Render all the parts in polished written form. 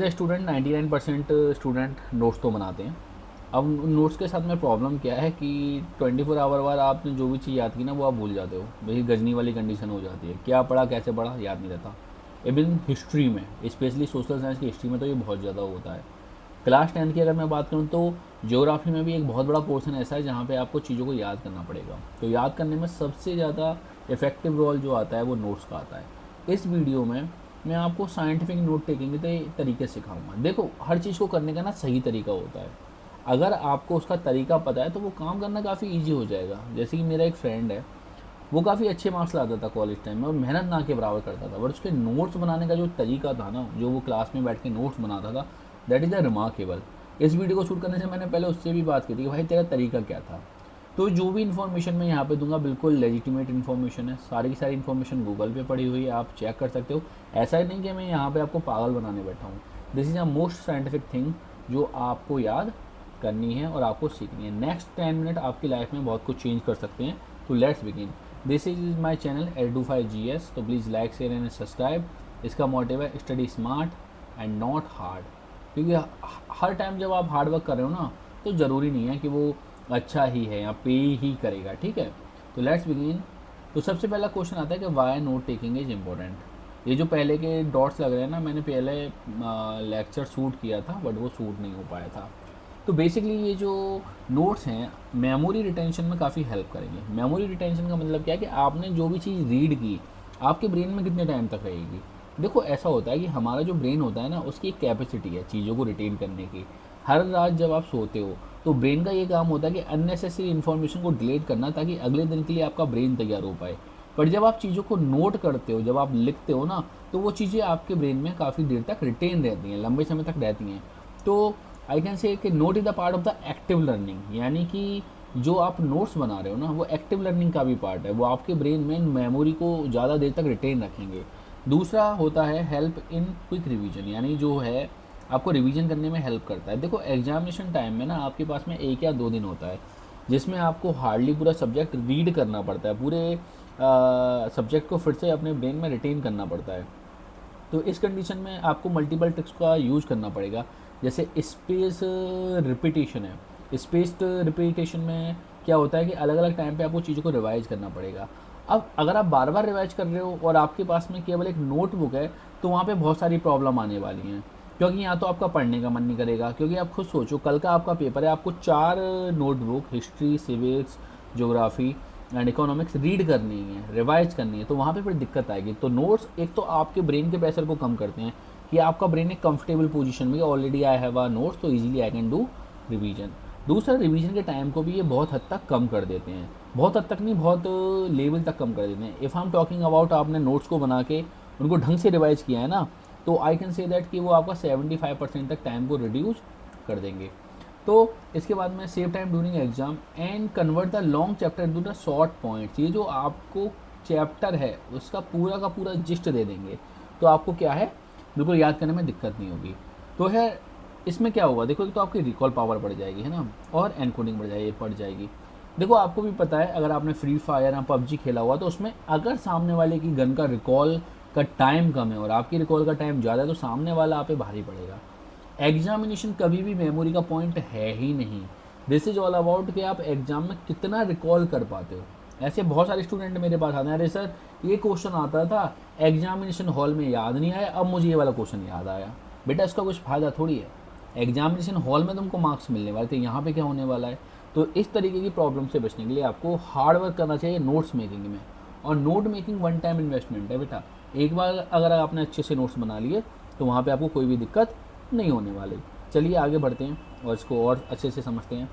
Student 99% student notes तो बनाते हैं। अब उन नोट्स के साथ में प्रॉब्लम क्या है कि 24 आवर बाद आपने जो भी चीज़ याद की ना वो आप भूल जाते हो। वही गजनी वाली कंडीशन हो जाती है, क्या पढ़ा कैसे पढ़ा याद नहीं रहता। इवन हिस्ट्री में, स्पेशली सोशल साइंस की हिस्ट्री में तो ये बहुत ज़्यादा होता है। क्लास 10 की अगर मैं बात करूँ तो ज्योग्राफी में भी एक बहुत बड़ा पोर्शन ऐसा है जहाँ पे आपको चीज़ों को याद करना पड़ेगा। तो याद करने में सबसे ज़्यादा इफेक्टिव रोल जो आता है वो नोट्स का आता है। इस वीडियो में मैं आपको साइंटिफिक नोट टेकिंग के तरीके सिखाऊंगा। देखो, हर चीज़ को करने का ना सही तरीका होता है। अगर आपको उसका तरीका पता है तो वो काम करना काफ़ी ईजी हो जाएगा। जैसे कि मेरा एक फ्रेंड है, वो काफ़ी अच्छे मार्क्स लाता था कॉलेज टाइम में और मेहनत ना के बराबर करता था, बट उसके नोट्स बनाने का जो तरीका था ना, जो वो क्लास में बैठ के नोट्स बनाता था, दैट इज़ अ रिमार्केबल। इस वीडियो को शूट करने से मैंने पहले उससे भी बात की थी कि भाई तेरा तरीका क्या था। तो जो भी इन्फॉर्मेशन मैं यहाँ पे दूंगा बिल्कुल लेजिटिमेट इन्फॉर्मेशन है। सारी की सारी इन्फॉर्मेशन गूगल पे पड़ी हुई है, आप चेक कर सकते हो। ऐसा ही नहीं कि मैं यहाँ पे आपको पागल बनाने बैठा हूँ। This is a most scientific thing जो आपको याद करनी है और आपको सीखनी है। नेक्स्ट 10 मिनट आपकी लाइफ में बहुत कुछ चेंज कर सकते हैं। तो let's begin. This is my channel Edu5GS, तो please like share and subscribe. इसका मोटिव है study smart and not hard. क्योंकि हर टाइम जब आप हार्ड वर्क कर रहे हो ना, तो ज़रूरी नहीं है कि वो अच्छा ही है या पे ही करेगा, ठीक है। तो लेट्स बिगिन। तो सबसे पहला क्वेश्चन आता है कि why note taking is important. ये जो पहले के डॉट्स लग रहे हैं ना, मैंने पहले लेक्चर शूट किया था बट वो शूट नहीं हो पाया था। तो बेसिकली ये जो नोट्स हैं मेमोरी रिटेंशन में काफ़ी हेल्प करेंगे। मेमोरी रिटेंशन का मतलब क्या है कि आपने जो भी चीज़ रीड की आपके ब्रेन में कितने टाइम तक रहेगी। देखो, ऐसा होता है कि हमारा जो ब्रेन होता है ना, उसकी एक कैपेसिटी है चीज़ों को रिटेन करने की। हर रात जब आप सोते हो तो ब्रेन का ये काम होता है कि अननेसेसरी इन्फॉर्मेशन को डिलीट करना, ताकि अगले दिन के लिए आपका ब्रेन तैयार हो पाए। पर जब आप चीज़ों को नोट करते हो, जब आप लिखते हो ना, तो वो चीज़ें आपके ब्रेन में काफ़ी देर तक रिटेन रहती हैं, लंबे समय तक रहती हैं। तो आई कैन से कि note is the part of the active learning, यानी कि जो आप नोट्स बना रहे हो ना, वो एक्टिव लर्निंग का भी पार्ट है। वो आपके ब्रेन में मेमोरी को ज़्यादा देर तक रिटेन रखेंगे। दूसरा होता है हेल्प इन क्विक रिवीजन, यानी जो है आपको रिवीजन करने में हेल्प करता है। देखो, एग्जामिनेशन टाइम में ना आपके पास में 1 या 2 दिन होता है जिसमें आपको हार्डली पूरा सब्जेक्ट रीड करना पड़ता है, पूरे सब्जेक्ट को फिर से अपने ब्रेन में रिटेन करना पड़ता है। तो इस कंडीशन में आपको मल्टीपल ट्रिक्स का यूज़ करना पड़ेगा। जैसे स्पेस रिपीटेशन है। स्पेस्ड रिपीटेशन में क्या होता है कि अलग अलग टाइम पे आपको चीज़ों को रिवाइज करना पड़ेगा। अब अगर आप बार बार रिवाइज कर रहे हो और आपके पास में केवल एक नोटबुक है, तो वहाँ पे बहुत सारी प्रॉब्लम आने वाली हैं। क्योंकि यहाँ तो आपका पढ़ने का मन नहीं करेगा, क्योंकि आप खुद सोचो कल का आपका पेपर है, आपको 4 notebook history, civics, geography and economics read करनी है, रिवाइज करनी है, तो वहाँ पे फिर दिक्कत आएगी। तो नोट्स एक तो आपके ब्रेन के प्रेशर को कम करते हैं कि आपका ब्रेन एक कंफर्टेबल पोजीशन में, already I have a notes तो easily I can do revision. दूसरा, रिवीजन के टाइम को भी ये बहुत हद तक कम कर देते हैं। बहुत हद तक नहीं, बहुत लेवल तक कम कर देते हैं। If I am talking about आपने नोट्स को बना के उनको ढंग से रिवाइज किया है ना, तो आई कैन से दैट कि वो आपका 75% तक टाइम को रिड्यूस कर देंगे। तो इसके बाद में save time during exam and convert the long chapter into the short points. ये जो आपको चैप्टर है उसका पूरा का पूरा जिस्ट दे देंगे, तो आपको क्या है, बिल्कुल याद करने में दिक्कत नहीं होगी। तो है इसमें क्या होगा, देखो, एक तो आपकी रिकॉल पावर बढ़ जाएगी, है ना, और एनकोडिंग बढ़ जाएगी। देखो, आपको भी पता है अगर आपने फ्री फायर या पबजी खेला हुआ, तो उसमें अगर सामने वाले की गन का रिकॉल का टाइम कम है और आपकी रिकॉल का टाइम ज़्यादा है, तो सामने वाला आप पे भारी पड़ेगा। एग्जामिनेशन कभी भी मेमोरी का पॉइंट है ही नहीं। दिस इज ऑल अबाउट कि आप एग्जाम में कितना रिकॉल कर पाते हो। ऐसे बहुत सारे स्टूडेंट मेरे पास आते हैं, अरे सर ये क्वेश्चन आता था एग्जामिनेशन हॉल में, याद नहीं आया, अब मुझे ये वाला क्वेश्चन याद आया। बेटा, इसका कुछ फ़ायदा थोड़ी है। एग्जामिनेशन हॉल में तुमको मार्क्स मिलने वाले थे, यहाँ पे क्या होने वाला है। तो इस तरीके की प्रॉब्लम से बचने के लिए आपको हार्ड वर्क करना चाहिए नोट्स मेकिंग में। और note making one time investment है बेटा। एक बार अगर आपने अच्छे से नोट्स बना लिए तो वहाँ पे आपको कोई भी दिक्कत नहीं होने वाली। चलिए आगे बढ़ते हैं और इसको और अच्छे से समझते हैं।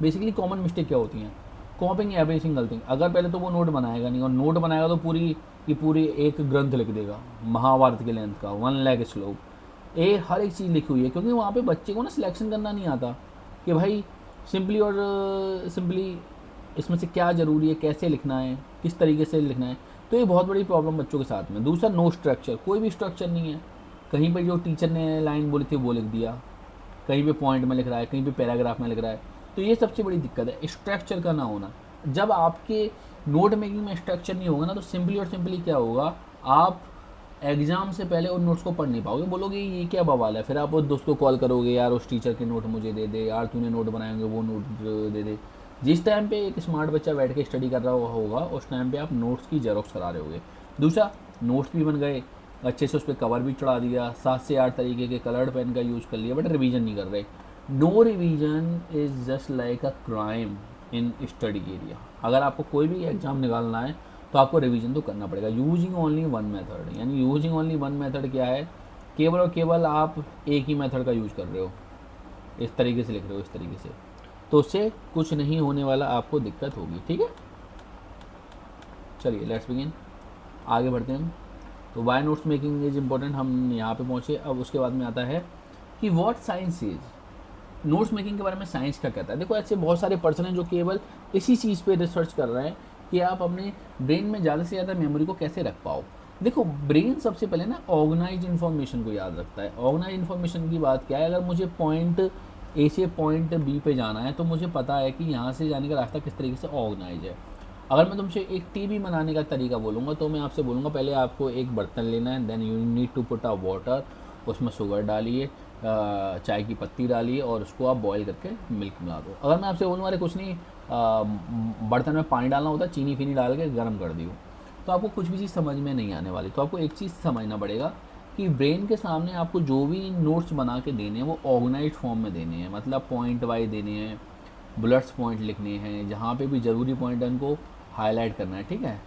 बेसिकली कॉमन मिस्टेक क्या होती हैं, कॉपिंग एवरी सिंगल थिंग। अगर पहले तो वो नोट बनाएगा नहीं, और नोट बनाएगा तो पूरी की पूरी एक ग्रंथ लिख देगा महाभारत के लेंथ का, 1 लाख श्लोक। हर एक चीज़ लिखी हुई है, क्योंकि वहाँ पे बच्चे को ना सिलेक्शन करना नहीं आता कि भाई सिंपली और सिंपली इसमें से क्या ज़रूरी है, कैसे लिखना है, किस तरीके से लिखना है। तो ये बहुत बड़ी प्रॉब्लम बच्चों के साथ में। दूसरा, नो स्ट्रक्चर, कोई भी स्ट्रक्चर नहीं है। कहीं पर जो टीचर ने लाइन बोली थी वो लिख दिया, कहीं पे पॉइंट में लिख रहा है, कहीं पे पैराग्राफ में लिख रहा है। तो ये सबसे बड़ी दिक्कत है, स्ट्रक्चर का ना होना। जब आपके नोट मेकिंग में स्ट्रक्चर नहीं होगा ना, तो सिंपली और सिंपली क्या होगा, आप एग्ज़ाम से पहले उन नोट्स को पढ़ नहीं पाओगे, बोलोगे ये क्या बवाल है, फिर आप उस दोस्त को कॉल करोगे, यार उस टीचर के नोट मुझे दे दे, यार तूने नोट बनाएंगे वो नोट दे दे। जिस टाइम पे एक स्मार्ट बच्चा बैठ के स्टडी कर रहा होगा उस टाइम पे आप नोट्स की जेरोक्स करा रहे होगे। दूसरा, नोट्स भी बन गए, अच्छे से उस पर कवर भी चढ़ा दिया, 7 से 8 तरीके के कलर्ड पेन का यूज़ कर लिया, बट रिवीजन नहीं कर रहे। No revision is just like a crime in study area. अगर आपको कोई भी एग्ज़ाम निकालना है तो आपको रिवीजन तो करना पड़ेगा। यूजिंग ओनली वन मेथड, यानी यूजिंग ओनली वन मेथड क्या है, केवल और केवल आप एक ही मेथड का यूज़ कर रहे हो, इस तरीके से लिख रहे हो, इस तरीके से, तो उससे कुछ नहीं होने वाला, आपको दिक्कत होगी। ठीक है, चलिए लेट्स बिगिन, आगे बढ़ते हैं हम। तो why notes making is important, हम यहाँ पे पहुँचे। अब उसके बाद में आता है कि what science is, notes making के बारे में साइंस क्या कहता है। देखो ऐसे बहुत सारे पर्सन हैं जो केवल इसी चीज़ पे रिसर्च कर रहे हैं कि आप अपने ब्रेन में ज़्यादा से ज़्यादा मेमोरी को कैसे रख पाओ। देखो ब्रेन सबसे पहले ना ऑर्गेनाइज इन्फॉर्मेशन को याद रखता है। ऑर्गेनाइज इन्फॉर्मेशन की बात क्या है, अगर मुझे पॉइंट ए से पॉइंट बी पे जाना है तो मुझे पता है कि यहाँ से जाने का रास्ता किस तरीके से ऑर्गेनाइज है। अगर मैं तुमसे एक टी बनाने का तरीका बोलूँगा तो मैं आपसे बोलूँगा पहले आपको एक बर्तन लेना है, then you need to put a water, उसमें शुगर डालिए, चाय की पत्ती डालिए और उसको आप बॉईल करके मिल्क मिला दो। अगर मैं आपसे बोलूँ अरे कुछ नहीं, बर्तन में पानी डालना होता है, चीनी फीनी डाल के गर्म कर दियो, तो आपको कुछ भी चीज़ समझ में नहीं आने वाली। तो आपको एक चीज़ समझना पड़ेगा कि ब्रेन के सामने आपको जो भी नोट्स बना के देने हैं वो ऑर्गेनाइज फॉर्म में देने हैं, मतलब पॉइंट वाइज देने हैं, बुलेट्स पॉइंट लिखने हैं, जहाँ पे भी ज़रूरी पॉइंट है उनको हाईलाइट करना है। ठीक है,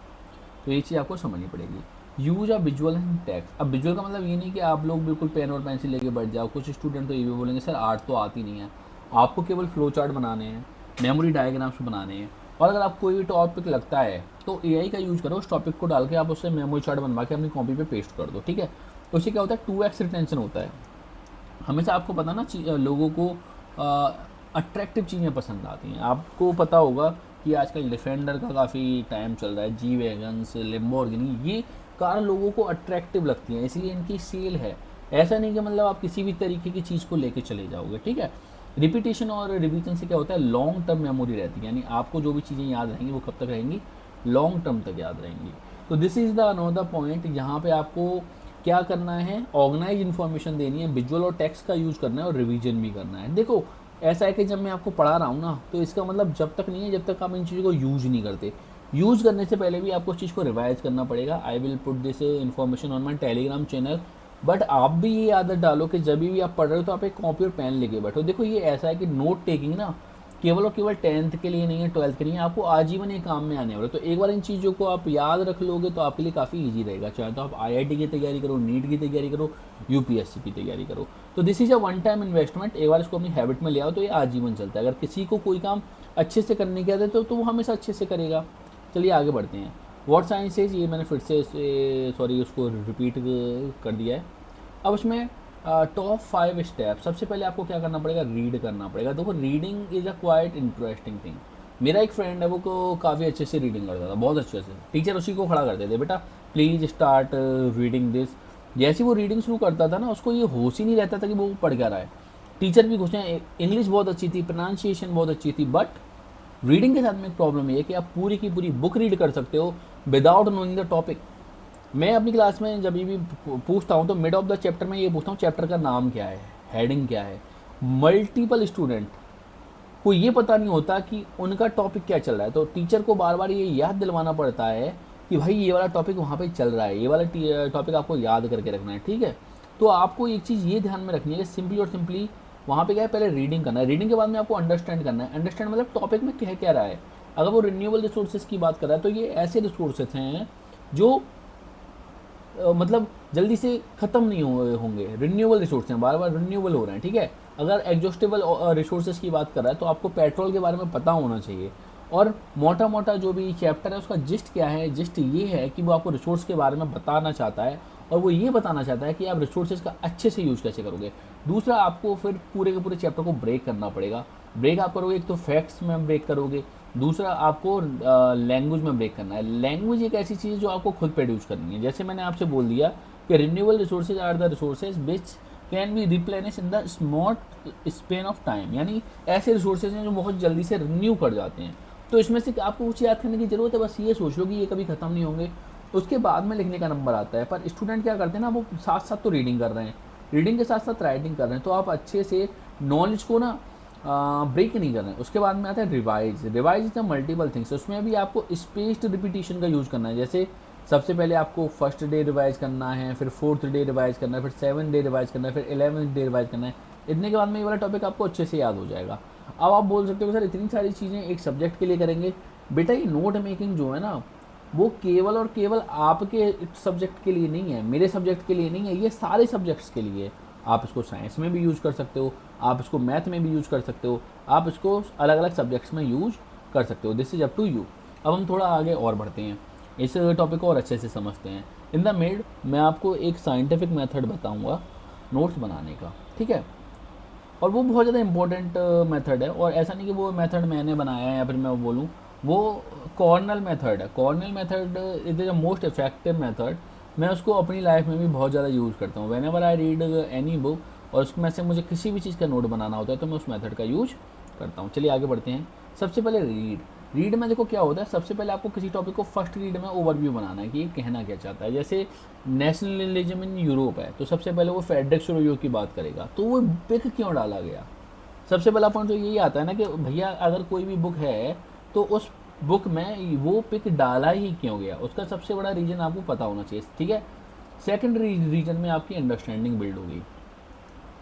तो ये चीज़ आपको समझनी पड़ेगी। Use a visual and text. अब विजुअल का मतलब ये नहीं कि आप लोग बिल्कुल पेन और पेंसिल लेके बैठ जाओ। कुछ स्टूडेंट तो ये भी बोलेंगे सर आर्ट तो आती नहीं है, आपको केवल फ्लो चार्ट बनाने हैं, मेमोरी डायग्राम्स बनाने हैं, और अगर आप कोई भी टॉपिक लगता है तो एआई का यूज़ करो, उस टॉपिक को डाल के आप उससे मेमोरी चार्ट बनवा के अपनी कॉपी पे पेस्ट कर दो। ठीक है, तो उससे क्या होता है 2x रिटेंशन होता है। हमेशा आपको पता ना लोगों को अट्रैक्टिव चीज़ें पसंद आती हैं। आपको पता होगा कि आजकल डिफेंडर का काफ़ी टाइम चल रहा है, जी वैगन्स, लेम्बोर्गिनी, ये कार लोगों को अट्रैक्टिव लगती हैं, इसलिए इनकी सेल है। ऐसा नहीं कि मतलब आप किसी भी तरीके की चीज़ को लेके चले जाओगे। ठीक है, रिपीटेशन और रिवीजन से क्या होता है, लॉन्ग टर्म मेमोरी रहती है, यानी आपको जो भी चीज़ें याद रहेंगी वो कब तक रहेंगी, लॉन्ग टर्म तक याद रहेंगी। तो this is the another point, यहाँ पे आपको क्या करना है, ऑर्गेनाइज इन्फॉर्मेशन देनी है, विजुअल और टेक्स्ट का यूज़ करना है और रिवीजन भी करना है। देखो ऐसा है कि जब मैं आपको पढ़ा रहा हूँ ना तो इसका मतलब जब तक नहीं है जब तक आप इन चीज़ों को यूज़ नहीं करते। यूज़ करने से पहले भी आपको उस चीज़ को रिवाइज करना पड़ेगा। I will put this information on my Telegram channel, but आप भी ये आदत डालो कि जब भी आप पढ़ रहे हो तो आप एक कॉपी और पेन लेके बैठो। देखो ये ऐसा है कि नोट टेकिंग ना केवल और केवल 10th के लिए नहीं है, 12th के लिए, आपको आजीवन ये काम में आने वाला है। तो एक बार इन चीज़ों को आप याद रख लोगे तो आपके लिए काफ़ी इजी रहेगा, चाहे तो आप आईआईटी की तैयारी करो, नीट की तैयारी करो, यूपीएससी की तैयारी करो। तो this is a one time investment, एक बार इसको अपनी हैबिट में ले आओ तो ये आजीवन चलता है। अगर किसी को कोई काम अच्छे से करने की आदत है तो वो हमेशा अच्छे से करेगा। चलिए आगे बढ़ते हैं। व्हाट साइंस इज, ये मैंने फिर से सॉरी उसको रिपीट कर दिया है। अब उसमें टॉप 5 स्टेप, सबसे पहले आपको क्या करना पड़ेगा, रीड करना पड़ेगा। देखो reading is a quite interesting thing. मेरा एक फ्रेंड है वो को काफ़ी अच्छे से रीडिंग करता था, बहुत अच्छे से। टीचर उसी को खड़ा करते थे, बेटा प्लीज़ स्टार्ट रीडिंग दिस। जैसे वो रीडिंग शुरू करता था ना उसको ये होश ही नहीं रहता था कि वो पढ़ क्या रहा है। टीचर भी खुश हैं, इंग्लिश बहुत अच्छी थी, प्रोनाउंसिएशन बहुत अच्छी थी, बट रीडिंग के साथ में एक प्रॉब्लम ये है कि आप पूरी की पूरी बुक रीड कर सकते हो विदाउट नोइंग द टॉपिक। मैं अपनी क्लास में जब भी पूछता हूँ तो मिड ऑफ द चैप्टर में ये पूछता हूँ चैप्टर का नाम क्या है, हेडिंग क्या है। मल्टीपल स्टूडेंट को ये पता नहीं होता कि उनका टॉपिक क्या चल रहा है, तो टीचर को बार बार ये याद दिलवाना पड़ता है कि भाई ये वाला टॉपिक वहाँ पे चल रहा है, ये वाला टॉपिक आपको याद करके रखना है। ठीक है, तो आपको एक चीज़ ये ध्यान में रखनी है कि सिंपली और सिंपली वहाँ पे क्या है, पहले रीडिंग करना है, रीडिंग के बाद में आपको अंडरस्टैंड करना है। अंडरस्टैंड मतलब टॉपिक में कह क्या रहा है। अगर वो रिन्यूएबल रिसोर्सेज की बात कर रहा है तो ये ऐसे रिसोर्सेज हैं जो मतलब जल्दी से ख़त्म नहीं होंगे। रिन्यूएबल रिसोर्स हैं, बार बार रिन्यूएबल हो रहे हैं। ठीक है, अगर एग्जॉस्टेबल रिसोर्सेज की बात कर रहा है तो आपको पेट्रोल के बारे में पता होना चाहिए। और मोटा मोटा जो भी चैप्टर है उसका जिस्ट क्या है, जिस्ट ये है कि वो आपको रिसोर्स के बारे में बताना चाहता है और वो ये बताना चाहता है कि आप रिसोर्सेज का अच्छे से यूज़ कैसे करोगे। दूसरा, आपको फिर पूरे के पूरे चैप्टर को ब्रेक करना पड़ेगा। ब्रेक आप करोगे, एक तो फैक्ट्स में ब्रेक करोगे, दूसरा आपको लैंग्वेज में ब्रेक करना है। लैंग्वेज एक ऐसी चीज़ है जो आपको खुद प्रोड्यूस करनी है। जैसे मैंने आपसे बोल दिया कि renewable resources are the resources which can be replenish in the small span of time, यानी ऐसे रिसोर्सेज हैं जो बहुत जल्दी से रिन्यू कर जाते हैं। तो इसमें से आपको कुछ याद करने की ज़रूरत है, बस ये सोच लो कि ये कभी ख़त्म नहीं होंगे उसके बाद में लिखने का नंबर आता है। पर स्टूडेंट क्या करते हैं ना, वो साथ साथ तो रीडिंग कर रहे हैं, रीडिंग के साथ साथ राइटिंग कर रहे हैं, तो आप अच्छे से नॉलेज को ना ब्रेक नहीं कर रहे हैं। उसके बाद में आता है revise. Revise is the multiple things. उसमें भी आपको स्पेस्ड रिपीटिशन का यूज़ करना है। जैसे सबसे पहले आपको फर्स्ट डे रिवाइज करना है, फिर फोर्थ डे रिवाइज करना है, फिर 7th डे रिवाइज करना है, फिर 11th डे रिवाइज करना है। इतने के बाद में ये वाला टॉपिक आपको अच्छे से याद हो जाएगा। अब आप बोल सकते हो सर इतनी सारी चीज़ें एक सब्जेक्ट के लिए करेंगे। बेटा ये नोट मेकिंग जो है ना, वो केवल और केवल आपके सब्जेक्ट के लिए नहीं है, मेरे सब्जेक्ट के लिए नहीं है, ये सारे सब्जेक्ट्स के लिए है। आप इसको साइंस में भी यूज़ कर सकते हो, आप इसको मैथ में भी यूज़ कर सकते हो, आप इसको अलग अलग सब्जेक्ट्स में यूज़ कर सकते हो। This is up to you. अब हम थोड़ा आगे और बढ़ते हैं, इस टॉपिक को और अच्छे से समझते हैं। इन द मिड मैं आपको एक साइंटिफिक मेथड बताऊंगा नोट्स बनाने का, ठीक है। और वो बहुत ज़्यादा इंपॉर्टेंट मेथड है, और ऐसा नहीं कि वो मेथड मैंने बनाया है या फिर मैं वो बोलूँ, वो कॉर्नल मेथड है। Cornell method is the most effective method. मैं उसको अपनी लाइफ में भी बहुत ज़्यादा यूज़ करता हूँ। When ever I read any book और उसमें से मुझे किसी भी चीज़ का नोट बनाना होता है तो मैं उस मेथड का यूज करता हूँ। चलिए आगे बढ़ते हैं। सबसे पहले रीड। रीड में देखो क्या होता है, सबसे पहले आपको किसी टॉपिक को फर्स्ट रीड में ओवरव्यू बनाना है कि ये कहना क्या चाहता है। जैसे नेशनलिज्म इन यूरोप है, तो सबसे पहले वो फेडरिक सोरोयो की बात करेगा, तो वो पिक क्यों डाला गया। सबसे पहला पॉइंट तो यही आता है ना कि भैया अगर कोई भी बुक है तो उस बुक में वो पिक डाला ही क्यों गया, उसका सबसे बड़ा रीज़न आपको पता होना चाहिए, ठीक है। सेकंड रीजन में आपकी अंडरस्टैंडिंग बिल्ड होगी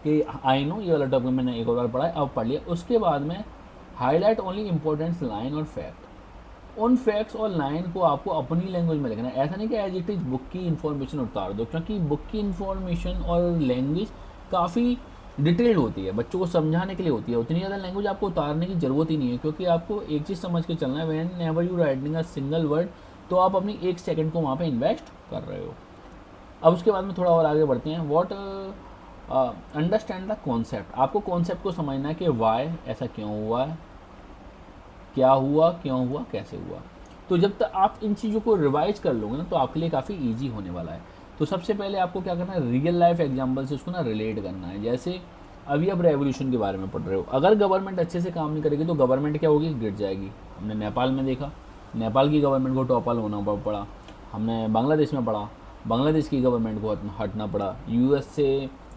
कि आई नो ये वाला टॉपिक मैंने एक और बार पढ़ा है, अब पढ़ लिया। उसके बाद में हाईलाइट ओनली इंपॉर्टेंस लाइन और फैक्ट। उन फैक्ट्स और लाइन को आपको अपनी लैंग्वेज में लिखना है। ऐसा नहीं कि एज इट इज़ बुक की इन्फॉर्मेशन उतार दो, क्योंकि बुक की इन्फॉर्मेशन और लैंग्वेज काफ़ी डिटेल्ड होती है, बच्चों को समझाने के लिए होती है। उतनी ज़्यादा लैंग्वेज आपको उतारने की ज़रूरत ही नहीं है, क्योंकि आपको एक चीज़ समझ के चलना है, van ever you writing a single word, तो आप अपनी एक सेकंड को वहाँ पे इन्वेस्ट कर रहे हो। अब उसके बाद में थोड़ा और आगे बढ़ते हैं। What understand the concept. आपको कॉन्सेप्ट को समझना है कि वाई, ऐसा क्यों हुआ है, क्या हुआ, क्यों हुआ, कैसे हुआ। तो जब तक आप इन चीज़ों को रिवाइज कर लोगे ना तो आपके लिए काफ़ी ईजी होने वाला है। तो सबसे पहले आपको क्या करना है, रियल लाइफ एग्जाम्पल से उसको ना रिलेट करना है। जैसे अभी आप रेवोल्यूशन के बारे में पढ़ रहे हो, अगर गवर्नमेंट अच्छे से काम नहीं करेगी तो गवर्नमेंट क्या होगी, गिर जाएगी। हमने नेपाल में देखा, नेपाल की गवर्नमेंट को टॉपल होना पड़ा। हमने बांग्लादेश में पढ़ा, बांग्लादेश की गवर्नमेंट को हटना पड़ा।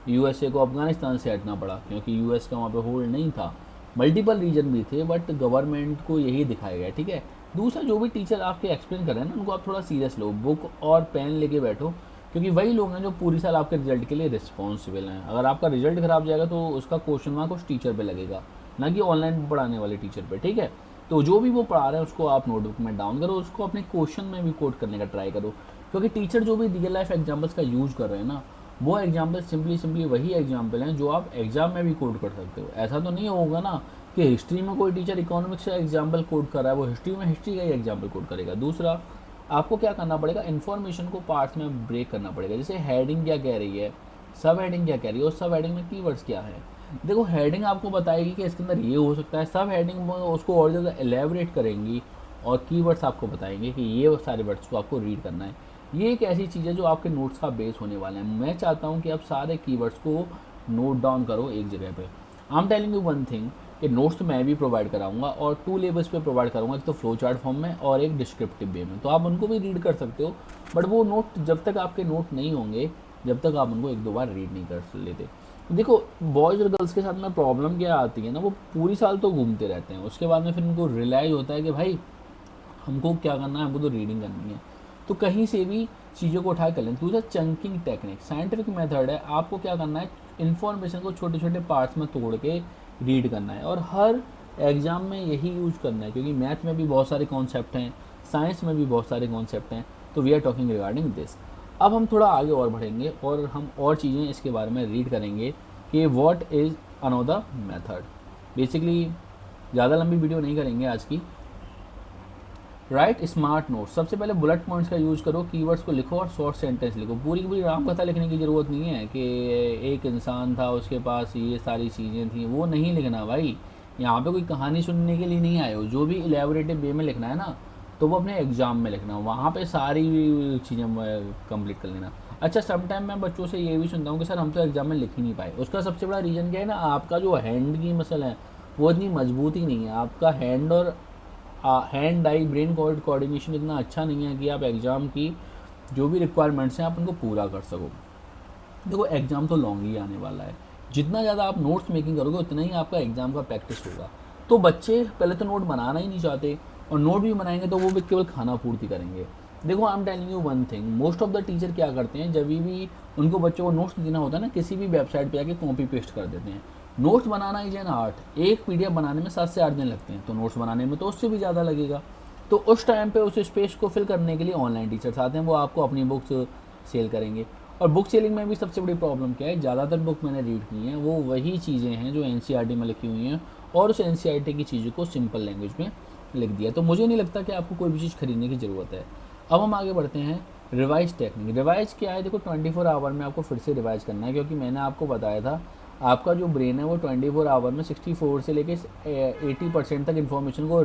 यूएसए को अफगानिस्तान से हटना पड़ा, क्योंकि यूएस का वहाँ पे होल्ड नहीं था। मल्टीपल रीजन भी थे, बट गवर्नमेंट को यही दिखाया गया, ठीक है। दूसरा, जो भी टीचर आपके एक्सप्लेन कर रहे हैं ना, उनको आप थोड़ा सीरियस लो, बुक और पेन लेके बैठो, क्योंकि वही लोग हैं जो पूरी साल आपके रिजल्ट के लिए रिस्पॉन्सिबल हैं। अगर आपका रिजल्ट खराब जाएगा तो उसका क्वेश्चन मार्क उस टीचर पे लगेगा, ना कि ऑनलाइन पढ़ाने वाले टीचर पे, ठीक है। तो जो भी वो पढ़ा रहे हैं उसको आप नोटबुक में डाउन करो, उसको अपने क्वेश्चन में भी कोट करने का ट्राई करो, क्योंकि टीचर जो भी रियल लाइफ एग्जाम्पल्स का यूज़ कर रहे हैं ना, वो एग्जाम्पल सिंपली वही एग्जाम्पल हैं जो आप एग्जाम में भी कोट कर सकते हो। ऐसा तो नहीं होगा ना कि हिस्ट्री में कोई टीचर इकोनॉमिक्स का एग्जाम्पल कोट कर रहा है, वो हिस्ट्री में हिस्ट्री का ही एग्जाम्पल कोट करेगा। दूसरा, आपको क्या करना पड़ेगा, इन्फॉर्मेशन को पार्ट्स में ब्रेक करना पड़ेगा। जैसे हेडिंग क्या कह रही है, सब हेडिंग क्या कह रही है, और सब हेडिंग में कीवर्ड्स क्या है। देखो हेडिंग आपको बताएगी कि इसके अंदर ये हो सकता है, सब हेडिंग उसको और ज़्यादा एलेबरेट करेंगी, और कीवर्ड्स आपको बताएंगे कि ये सारे वर्ड्स को आपको रीड करना है। ये एक ऐसी चीज़ है जो आपके नोट्स का बेस होने वाला है। मैं चाहता हूँ कि आप सारे कीवर्ड्स को नोट डाउन करो एक जगह पे। I am telling you one thing कि नोट्स तो मैं भी प्रोवाइड कराऊंगा, और 2 लेवल्स पे प्रोवाइड करूंगा, एक तो फ्लो चार्ट फॉर्म में और एक डिस्क्रिप्टिव वे में, तो आप उनको भी रीड कर सकते हो। बट वो नोट जब तक आपके नोट नहीं होंगे, जब तक आप उनको 1-2 बार रीड नहीं कर लेते। देखो बॉयज़ और गर्ल्स के साथ में प्रॉब्लम क्या आती है ना, वो पूरी साल तो घूमते रहते हैं, उसके बाद में फिर उनको रियलाइज़ होता है कि भाई हमको क्या करना है, हमको तो रीडिंग करनी है। तो कहीं से भी चीज़ों को उठा कर लें। दूसरा, चंकिंग टेक्निक साइंटिफिक मेथड है। आपको क्या करना है, इन्फॉर्मेशन को छोटे छोटे पार्ट्स में तोड़ के रीड करना है, और हर एग्ज़ाम में यही यूज करना है, क्योंकि मैथ में भी बहुत सारे कॉन्सेप्ट हैं, साइंस में भी बहुत सारे कॉन्सेप्ट हैं। तो we are talking regarding this. अब हम थोड़ा आगे और बढ़ेंगे और हम और चीज़ें इसके बारे में रीड करेंगे कि what is another method. Basically ज़्यादा लंबी वीडियो नहीं करेंगे आज की। Right smart note. सबसे पहले बुलेट पॉइंट्स का यूज़ करो, कीवर्ड्स को लिखो और शॉर्ट सेंटेंस लिखो। पूरी की पूरी रामकथा लिखने की ज़रूरत नहीं है कि एक इंसान था, उसके पास ये सारी चीज़ें थी, वो नहीं लिखना भाई। यहाँ पे कोई कहानी सुनने के लिए नहीं आए हो। जो भी इलेबोरेटिव वे में लिखना है ना, तो वो अपने एग्ज़ाम में लिखना, वहाँ पे सारी चीज़ें कंप्लीट कर लेना। अच्छा, समटाइम मैं बच्चों से ये भी सुनता हूँ कि सर हम तो एग्ज़ाम में लिख ही नहीं पाए। उसका सबसे बड़ा रीज़न क्या है ना, आपका जो हैंड की मसल है वो इतनी मजबूत ही नहीं है। आपका हैंड और हैंड आई ब्रेन कोऑर्डिनेशन इतना अच्छा नहीं है कि आप एग्ज़ाम की जो भी रिक्वायरमेंट्स हैं आप उनको पूरा कर सको। देखो एग्ज़ाम तो लॉन्ग ही आने वाला है, जितना ज़्यादा आप नोट्स मेकिंग करोगे उतना ही आपका एग्ज़ाम का प्रैक्टिस होगा। तो बच्चे पहले तो नोट बनाना ही नहीं चाहते, और नोट भी बनाएंगे तो वो भी केवल खाना पूर्ति करेंगे। देखो I am telling you one thing, most of the teacher क्या करते हैं, जब भी उनको बच्चों को नोट्स देना होता है ना, किसी भी वेबसाइट पे जाके कॉपी पेस्ट कर देते हैं। Notes banana is an art, एक पीडीएफ बनाने में 7 से 8 दिन लगते हैं, तो नोट्स बनाने में तो उससे भी ज़्यादा लगेगा। तो उस टाइम पे उस स्पेस को फिल करने के लिए ऑनलाइन टीचर्स आते हैं, वो आपको अपनी बुक्स सेल करेंगे। और बुक सेलिंग में भी सबसे बड़ी प्रॉब्लम क्या है, ज़्यादातर बुक मैंने रीड की हैं वो वही चीज़ें हैं जो एनसीईआरटी में लिखी हुई हैं, और उस एनसीईआरटी की चीज़ों को सिंपल लैंग्वेज में लिख दिया। तो मुझे नहीं लगता कि आपको कोई भी चीज़ खरीदने की ज़रूरत है। अब हम आगे बढ़ते हैं, रिवाइज टेक्निक। रिवाइज क्या है, देखो 24 आवर में आपको फिर से रिवाइज करना है, क्योंकि मैंने आपको बताया था आपका जो ब्रेन है वो 24 आवर में 64 से लेकर 80% तक इन्फॉर्मेशन को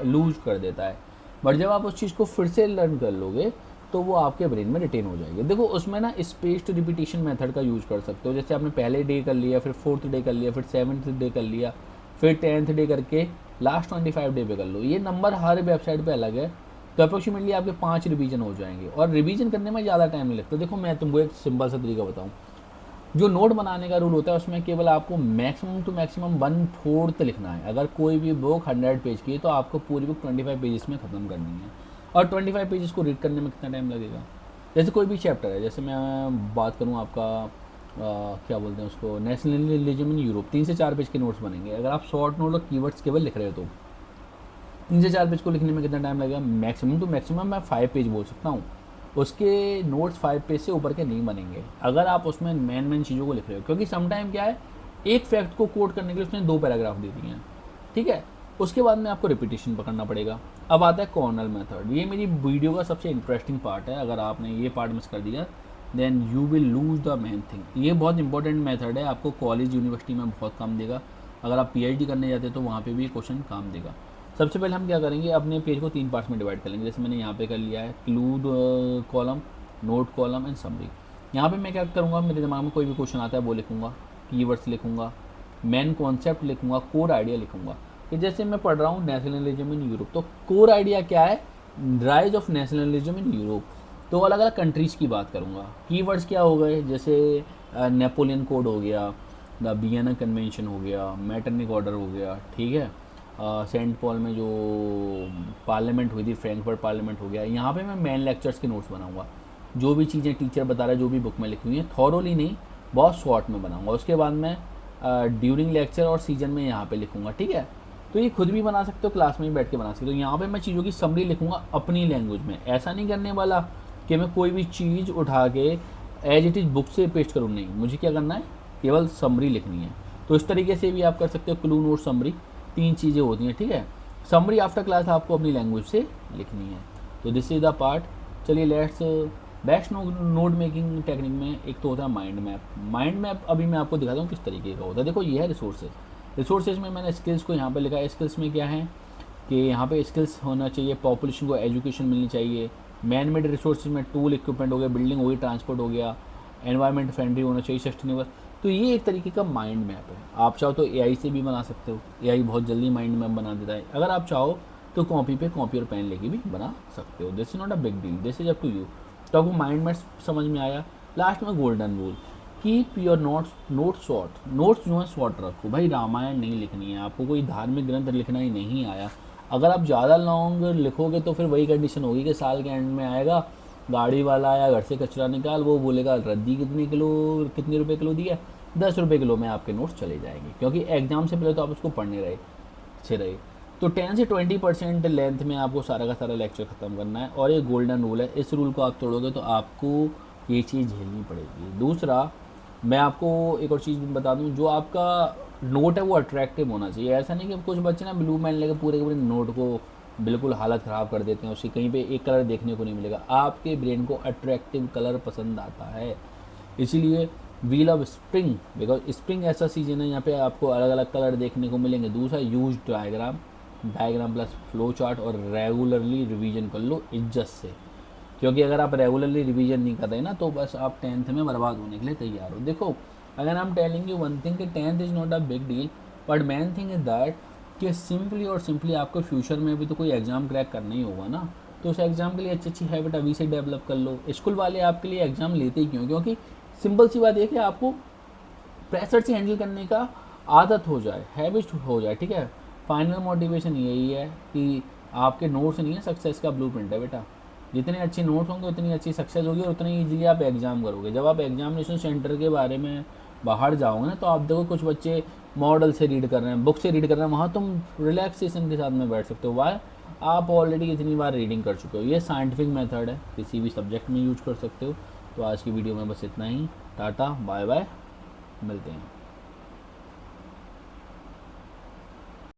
लूज कर देता है। बट जब आप उस चीज़ को फिर से लर्न कर लोगे तो वो आपके ब्रेन में रिटेन हो जाएगी। देखो उसमें ना स्पेस्ड रिपीटिशन मेथड का यूज़ कर सकते हो, जैसे आपने पहले डे कर लिया, फिर 4th डे कर लिया, फिर 7th डे कर लिया, फिर 10th डे करके लास्ट 25 डे पे कर लो। ये नंबर हर वेबसाइट पे अलग है, तो अप्रोक्सीमेटली आपके 5 रिवीजन हो जाएंगे, और रिवीजन करने में ज़्यादा टाइम नहीं लगता। देखो मैं तुमको एक सिंपल सा तरीका बताऊँ, जो नोट बनाने का रूल होता है उसमें केवल आपको मैक्सिमम टू मैक्सिमम 1/4 लिखना है। अगर कोई भी बुक 100 पेज की है तो आपको पूरी बुक 25 पेजेस में ख़त्म करनी है, और 25 पेजेस को रीड करने में कितना टाइम लगेगा। जैसे कोई भी चैप्टर है, जैसे मैं बात करूँ आपका क्या बोलते हैं उसको, नेशनलिज्म इन यूरोप, 3 से 4 पेज के नोट्स बनेंगे। अगर आप शॉर्ट नोट और कीवर्ड्स केवल लिख रहे हो तो 3 से 4 पेज को लिखने में कितना टाइम लगेगा, मैक्सिमम टू मैक्सिमम मैं 5 पेज बोल सकता हूँ। उसके नोट्स 5 पेज से ऊपर के नहीं बनेंगे अगर आप उसमें मेन चीज़ों को लिख रहे हो, क्योंकि समटाइम क्या है, एक फैक्ट को कोट करने के लिए उसने 2 पैराग्राफ दे दिए हैं, ठीक है। उसके बाद में आपको रिपीटेशन पकड़ना पड़ेगा। अब आता है कॉर्नल मेथड, ये मेरी वीडियो का सबसे इंटरेस्टिंग पार्ट है। अगर आपने ये पार्ट मिस कर दिया then you will lose the main thing. ये बहुत इंपॉर्टेंट मेथड है, आपको कॉलेज यूनिवर्सिटी में बहुत काम देगा। अगर आप पीएचडी करने जाते हैं तो वहाँ पे भी क्वेश्चन काम देगा। सबसे पहले हम क्या करेंगे, अपने पेज को 3 पार्ट्स में डिवाइड कर लेंगे, जैसे मैंने यहाँ पे कर लिया है, clued column, note column and summary. यहाँ पे मैं क्या करूँगा, मेरे दिमाग में कोई भी क्वेश्चन आता है वो लिखूँगा, कीवर्ड्स लिखूँगा, मेन कॉन्सेप्ट लिखूँगा, कोर आइडिया लिखूँगा। कि जैसे मैं पढ़ रहा हूँ नेशनलिज्म इन यूरोप, तो कोर आइडिया क्या है, rise of nationalism in Europe, तो अलग अलग कंट्रीज़ की बात करूँगा। कीवर्ड्स क्या हो गए, जैसे नेपोलियन कोड हो गया, द वियना कन्वेंशन हो गया, मैटरनिक ऑर्डर हो गया, ठीक है, सेंट पॉल में जो पार्लियामेंट हुई थी, फ्रैंकफर्ट पार्लियामेंट हो गया। यहाँ पे मैं मेन लेक्चर्स के नोट्स बनाऊंगा, जो भी चीज़ें टीचर बता रहा है, जो भी बुक में लिखी हुई हैं, थॉरोली नहीं, बहुत शॉर्ट में बनाऊंगा। उसके बाद मैं ड्यूरिंग लेक्चर और सीजन में यहाँ पे लिखूंगा, ठीक है। तो ये खुद भी बना सकते हो, क्लास में भी बैठ के बना सकते हो। यहाँ पे मैं चीज़ों की समरी लिखूंगा अपनी लैंग्वेज में। ऐसा नहीं करने वाला कि मैं कोई भी चीज़ उठा के एज इट इज़ बुक से पेस्ट करूँ, नहीं, मुझे क्या करना है, केवल समरी लिखनी है। तो इस तरीके से भी आप कर सकते हो, क्लू, नोट, समरी, 3 चीज़ें होती हैं, ठीक है। समरी आफ्टर क्लास आपको अपनी लैंग्वेज से लिखनी है। तो दिस इज़ द पार्ट। चलिए let's best note making technique में एक तो होता है माइंड मैप। माइंड मैप अभी मैं आपको दिखाता हूँ किस तरीके का होता है। देखो ये है रिसोर्सेज, रिसोर्सेज में मैंने स्किल्स को यहाँ पे लिखा है। स्किल्स में क्या है कि यहाँ पे स्किल्स होना चाहिए, पॉपुलेशन को एजुकेशन मिलनी चाहिए, मैन मेड रिसोर्सेज में टूल इक्विपमेंट हो गया, बिल्डिंग हो गई, ट्रांसपोर्ट हो गया, एनवायरनमेंट फ्रेंडली होना चाहिए, सस्टेनेबल। तो ये एक तरीके का माइंड मैप है। आप चाहो तो एआई से भी बना सकते हो, एआई बहुत जल्दी माइंड मैप बना देता है। अगर आप चाहो तो कॉपी और पेन लेके भी बना सकते हो। This is not a big deal, this is up to you. तो आपको माइंड मैप समझ में आया। लास्ट में golden rule, keep your notes short. Notes जो है शॉर्ट रखो भाई, रामायण नहीं लिखनी है आपको, कोई धार्मिक ग्रंथ लिखना ही नहीं आया। अगर आप ज़्यादा लॉन्ग लिखोगे तो फिर वही कंडीशन होगी कि साल के एंड में आएगा, गाड़ी वाला आया, घर से कचरा निकाल, वो बोलेगा रद्दी कितने रुपए किलो दिया, 10 रुपये किलो में आपके नोट्स चले जाएंगे, क्योंकि एग्जाम से पहले तो आप उसको पढ़ने रहे। तो 10 से 20% लेंथ में आपको सारा का सारा लेक्चर ख़त्म करना है, और ये गोल्डन रूल है। इस रूल को आप तोड़ोगे तो आपको ये चीज़ झेलनी पड़ेगी। दूसरा, मैं आपको एक और चीज़ बता दूं, जो आपका नोट है वो अट्रैक्टिव होना चाहिए। ऐसा नहीं कि कुछ बच्चे ना ब्लू मैन लेकर पूरे के पूरे नोट को बिल्कुल हालत ख़राब कर देते हैं, उसकी कहीं पे एक कलर देखने को नहीं मिलेगा। आपके ब्रेन को अट्रैक्टिव कलर पसंद आता है, इसीलिए wheel of spring, because spring ऐसा सीजन है यहाँ पे आपको अलग अलग कलर देखने को मिलेंगे। दूसरा, use diagram plus flow chart, और रेगुलरली रिवीजन कर लो इज्जत से, क्योंकि अगर आप रेगुलरली रिवीजन नहीं कर रहे ना तो बस आप 10th में बर्बाद होने के लिए तैयार हो। देखो अगर I am telling you one thing कि 10th is not a big deal, but main thing is that कि सिंपली आपको फ्यूचर में भी तो कोई एग्ज़ाम क्रैक करना ही होगा ना। तो उस एग्ज़ाम के लिए अच्छी अच्छी हैबिट अभी से डेवलप कर लो। स्कूल वाले आपके लिए एग्ज़ाम लेते ही क्यों? क्योंकि सिंपल सी बात है कि आपको प्रेशर से हैंडल करने का आदत हो जाए, हैबिट हो जाए, ठीक है। फाइनल मोटिवेशन यही है कि आपके नोट्स नहीं है, सक्सेस का ब्लूप्रिंट है बेटा। जितने अच्छे नोट्स होंगे उतनी अच्छी सक्सेस होगी और उतनी ईजिली आप एग्ज़ाम करोगे। जब आप एग्जामिनेशन सेंटर के बारे में बाहर जाओगे ना, तो आप देखो कुछ बच्चे मॉडल से रीड कर रहे हैं, बुक से रीड कर रहे हैं, वहाँ तुम रिलैक्सेशन के साथ में बैठ सकते हो। वाई? आप ऑलरेडी इतनी बार रीडिंग कर चुके हो। ये साइंटिफिक मेथड है, किसी भी सब्जेक्ट में यूज कर सकते हो। तो आज की वीडियो में बस इतना ही। टाटा बाय बाय, मिलते हैं।